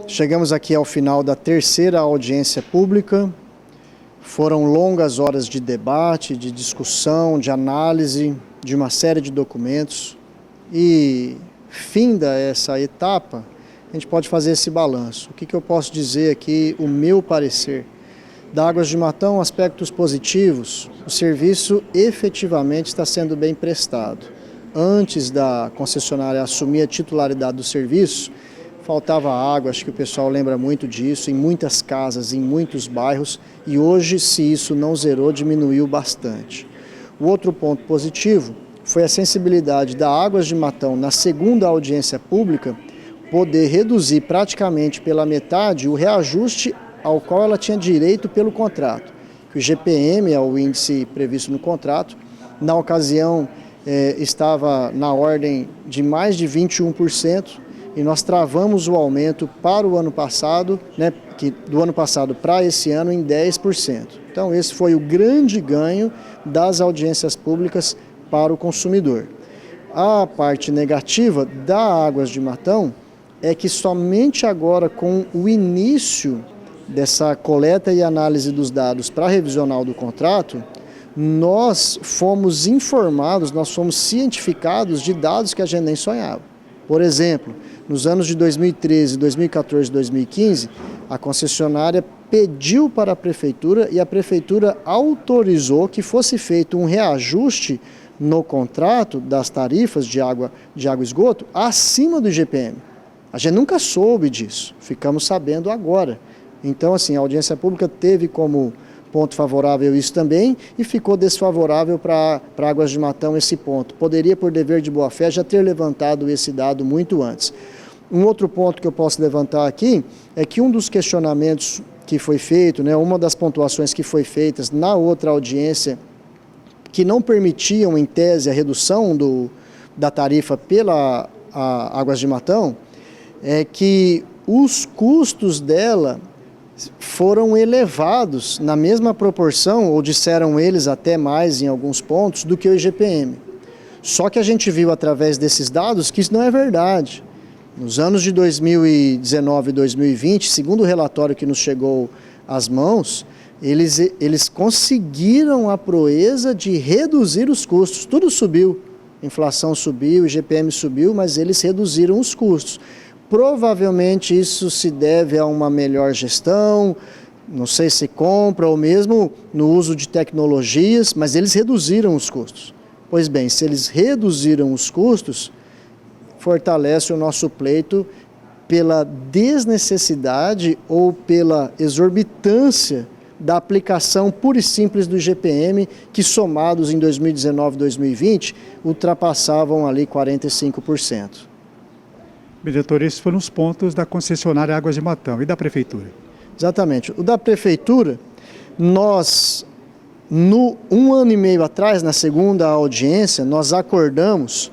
Chegamos aqui ao final da terceira audiência pública. Foram longas horas de debate, de discussão, de análise de uma série de documentos. E, finda essa etapa, a gente pode fazer esse balanço. O que eu posso dizer aqui, o meu parecer? Da Águas de Matão, aspectos positivos, o serviço efetivamente está sendo bem prestado. Antes da concessionária assumir a titularidade do serviço, faltava água, acho que o pessoal lembra muito disso, em muitas casas, em muitos bairros, e hoje, se isso não zerou, diminuiu bastante. O outro ponto positivo foi a sensibilidade da Águas de Matão, na segunda audiência pública, poder reduzir praticamente pela metade o reajuste ao qual ela tinha direito pelo contrato. O IGPM é o índice previsto no contrato, na ocasião estava na ordem de mais de 21%, e nós travamos o aumento para o ano passado, do ano passado para esse ano, em 10%. Então, esse foi o grande ganho das audiências públicas para o consumidor. A parte negativa da Águas de Matão é que somente agora, com o início dessa coleta e análise dos dados para a revisional do contrato, nós fomos informados, nós fomos cientificados de dados que a gente nem sonhava. Por exemplo, nos anos de 2013, 2014 e 2015, a concessionária pediu para a prefeitura e a prefeitura autorizou que fosse feito um reajuste no contrato das tarifas de água e esgoto acima do IGPM. A gente nunca soube disso, ficamos sabendo agora. Então, assim, a audiência pública teve como ponto favorável isso também e ficou desfavorável para Águas de Matão esse ponto. Poderia, por dever de boa-fé, já ter levantado esse dado muito antes. Um outro ponto que eu posso levantar aqui é que um dos questionamentos que foi feito, uma das pontuações que foi feitas na outra audiência, que não permitiam, em tese, a redução da tarifa pela Águas de Matão, é que os custos dela foram elevados na mesma proporção, ou disseram eles até mais em alguns pontos, do que o IGPM. Só que a gente viu através desses dados que isso não é verdade. Nos anos de 2019 e 2020, segundo o relatório que nos chegou às mãos, eles conseguiram a proeza de reduzir os custos. Tudo subiu, a inflação subiu, o IGPM subiu, mas eles reduziram os custos. Provavelmente isso se deve a uma melhor gestão, não sei se compra ou mesmo no uso de tecnologias, mas eles reduziram os custos. Pois bem, se eles reduziram os custos, fortalece o nosso pleito pela desnecessidade ou pela exorbitância da aplicação pura e simples do IGPM, que somados em 2019 e 2020 ultrapassavam ali 45%. Diretor, esses foram os pontos da concessionária Águas de Matão e da Prefeitura. Exatamente. O da Prefeitura, nós, um ano e meio atrás, na segunda audiência, nós acordamos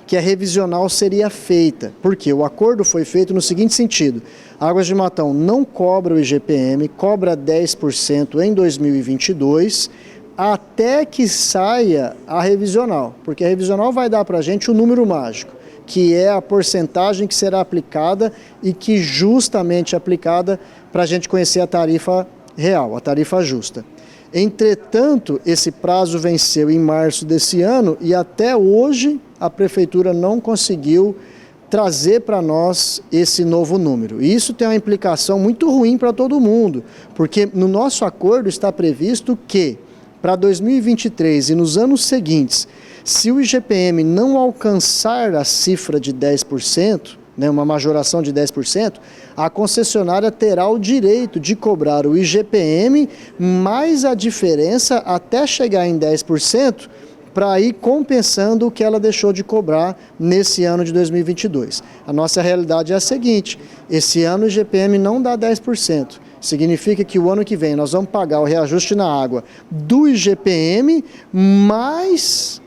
que a revisional seria feita. Por quê? O acordo foi feito no seguinte sentido: a Águas de Matão não cobra o IGPM, cobra 10% em 2022, até que saia a revisional, porque a revisional vai dar para a gente o número mágico, que é a porcentagem que será aplicada e que justamente aplicada para a gente conhecer a tarifa real, a tarifa justa. Entretanto, esse prazo venceu em março desse ano e até hoje a Prefeitura não conseguiu trazer para nós esse novo número. E isso tem uma implicação muito ruim para todo mundo, porque no nosso acordo está previsto que para 2023 e nos anos seguintes, se o IGPM não alcançar a cifra de 10%, uma majoração de 10%, a concessionária terá o direito de cobrar o IGPM mais a diferença até chegar em 10%, para ir compensando o que ela deixou de cobrar nesse ano de 2022. A nossa realidade é a seguinte: esse ano o IGPM não dá 10%. Significa que o ano que vem nós vamos pagar o reajuste na água do IGPM mais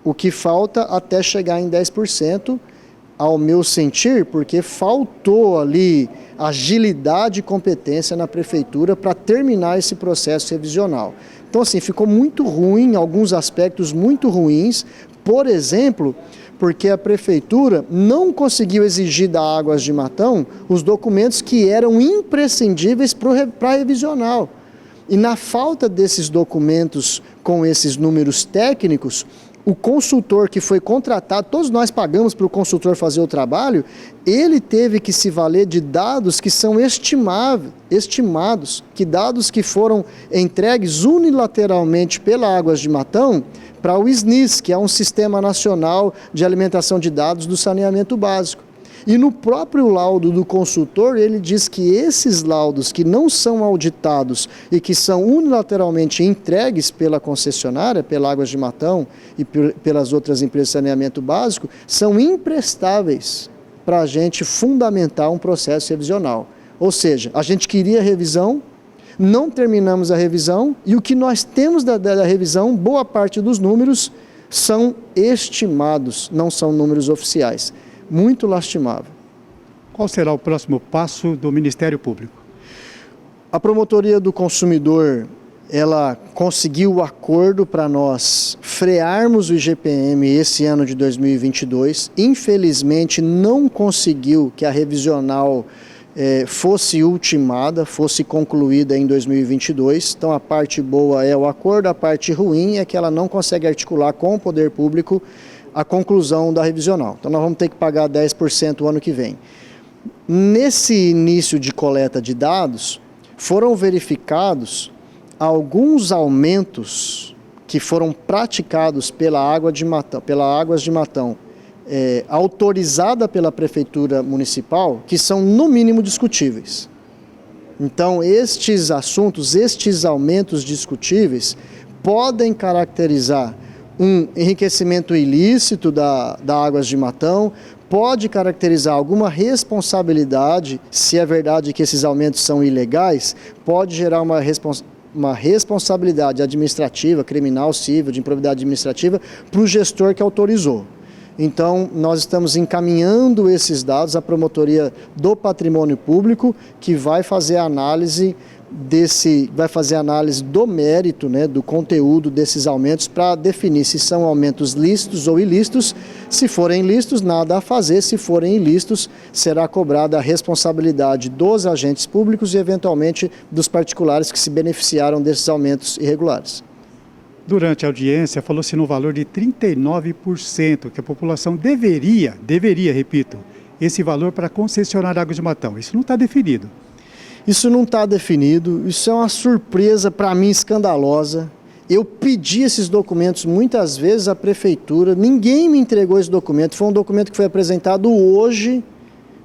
o que falta até chegar em 10%, ao meu sentir, porque faltou ali agilidade e competência na Prefeitura para terminar esse processo revisional. Então, assim, ficou muito ruim, alguns aspectos muito ruins, por exemplo, porque a prefeitura não conseguiu exigir da Águas de Matão os documentos que eram imprescindíveis para a revisional. E na falta desses documentos com esses números técnicos, o consultor que foi contratado, todos nós pagamos para o consultor fazer o trabalho, ele teve que se valer de dados que são estimados, que dados que foram entregues unilateralmente pela Águas de Matão para o SNIS, que é um Sistema Nacional de Alimentação de Dados do Saneamento Básico. E no próprio laudo do consultor, ele diz que esses laudos que não são auditados e que são unilateralmente entregues pela concessionária, pela Águas de Matão e pelas outras empresas de saneamento básico, são imprestáveis para a gente fundamentar um processo revisional. Ou seja, a gente queria revisão, não terminamos a revisão e o que nós temos da revisão, boa parte dos números são estimados, não são números oficiais. Muito lastimável. Qual será o próximo passo do Ministério Público? A Promotoria do Consumidor, ela conseguiu o acordo para nós frearmos o IGPM esse ano de 2022. Infelizmente, não conseguiu que a revisional fosse ultimada, fosse concluída em 2022. Então, a parte boa é o acordo, a parte ruim é que ela não consegue articular com o poder público a conclusão da revisional. Então, nós vamos ter que pagar 10% o ano que vem. Nesse início de coleta de dados, foram verificados alguns aumentos que foram praticados pela Águas de Matão, autorizada pela Prefeitura Municipal, que são no mínimo discutíveis. Então, estes assuntos, estes aumentos discutíveis, podem caracterizar um enriquecimento ilícito da Águas de Matão, pode caracterizar alguma responsabilidade, se é verdade que esses aumentos são ilegais, pode gerar uma responsabilidade administrativa, criminal, civil, de improbidade administrativa, para o gestor que autorizou. Então, nós estamos encaminhando esses dados à Promotoria do Patrimônio Público, que vai fazer a análise do mérito, né, do conteúdo desses aumentos para definir se são aumentos lícitos ou ilícitos. Se forem lícitos, nada a fazer. Se forem ilícitos, será cobrada a responsabilidade dos agentes públicos e, eventualmente, dos particulares que se beneficiaram desses aumentos irregulares. Durante a audiência, falou-se no valor de 39% que a população deveria, repito, esse valor para concessionar Águas de Matão. Isso não está definido. Isso não está definido, isso é uma surpresa para mim escandalosa. Eu pedi esses documentos muitas vezes à Prefeitura, ninguém me entregou esse documento, foi um documento que foi apresentado hoje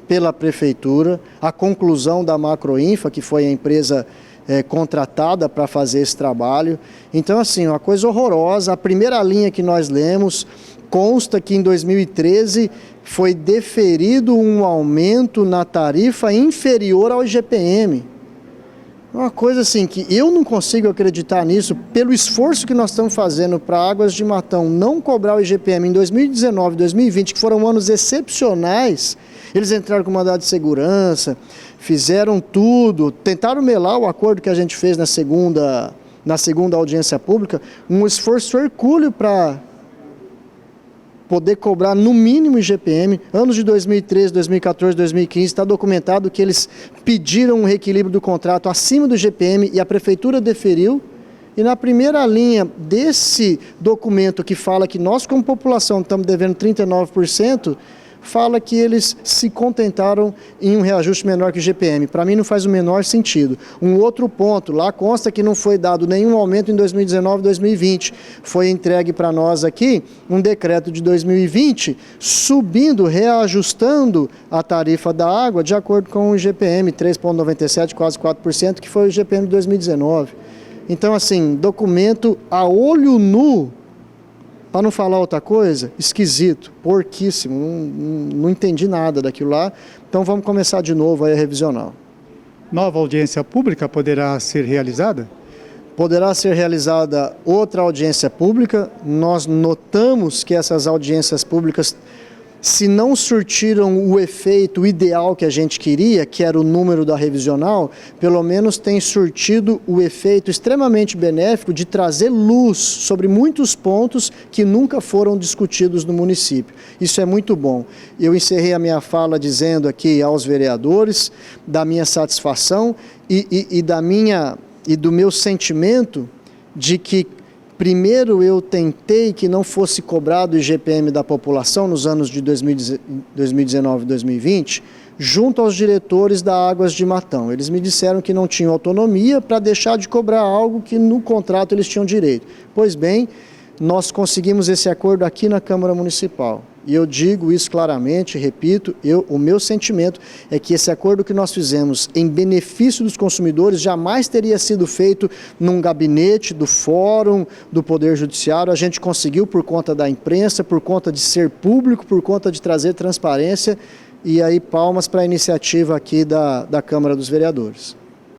pela Prefeitura, a conclusão da Macroinfa, que foi a empresa contratada para fazer esse trabalho. Então, assim, uma coisa horrorosa. A primeira linha que nós lemos consta que em 2013 foi deferido um aumento na tarifa inferior ao IGPM. Uma coisa assim que eu não consigo acreditar nisso, pelo esforço que nós estamos fazendo para Águas de Matão não cobrar o IGPM em 2019 e 2020, que foram anos excepcionais. Eles entraram com mandado de segurança, fizeram tudo, tentaram melar o acordo que a gente fez na segunda audiência pública, um esforço hercúleo para poder cobrar no mínimo IGPM. Anos de 2013, 2014, 2015, está documentado que eles pediram um reequilíbrio do contrato acima do IGPM e a Prefeitura deferiu. E na primeira linha desse documento que fala que nós, como população, estamos devendo 39%, fala que eles se contentaram em um reajuste menor que o IGPM. Para mim não faz o menor sentido. Um outro ponto, lá consta que não foi dado nenhum aumento em 2019 e 2020. Foi entregue para nós aqui um decreto de 2020, subindo, reajustando a tarifa da água de acordo com o IGPM, 3,97, quase 4%, que foi o IGPM de 2019. Então, assim, documento a olho nu, para não falar outra coisa, esquisito, porquíssimo, não entendi nada daquilo lá. Então vamos começar de novo aí a revisional. Nova audiência pública poderá ser realizada? Poderá ser realizada outra audiência pública. Nós notamos que essas audiências públicas se não surtiram o efeito ideal que a gente queria, que era o número da revisional, pelo menos tem surtido o efeito extremamente benéfico de trazer luz sobre muitos pontos que nunca foram discutidos no município. Isso é muito bom. Eu encerrei a minha fala dizendo aqui aos vereadores da minha satisfação e do meu sentimento de que primeiro eu tentei que não fosse cobrado o IGPM da população nos anos de 2019 e 2020, junto aos diretores da Águas de Matão. Eles me disseram que não tinham autonomia para deixar de cobrar algo que no contrato eles tinham direito. Pois bem, nós conseguimos esse acordo aqui na Câmara Municipal. E eu digo isso claramente, repito, o meu sentimento é que esse acordo que nós fizemos em benefício dos consumidores jamais teria sido feito num gabinete do Fórum do Poder Judiciário. A gente conseguiu por conta da imprensa, por conta de ser público, por conta de trazer transparência, e aí palmas para a iniciativa aqui da Câmara dos Vereadores.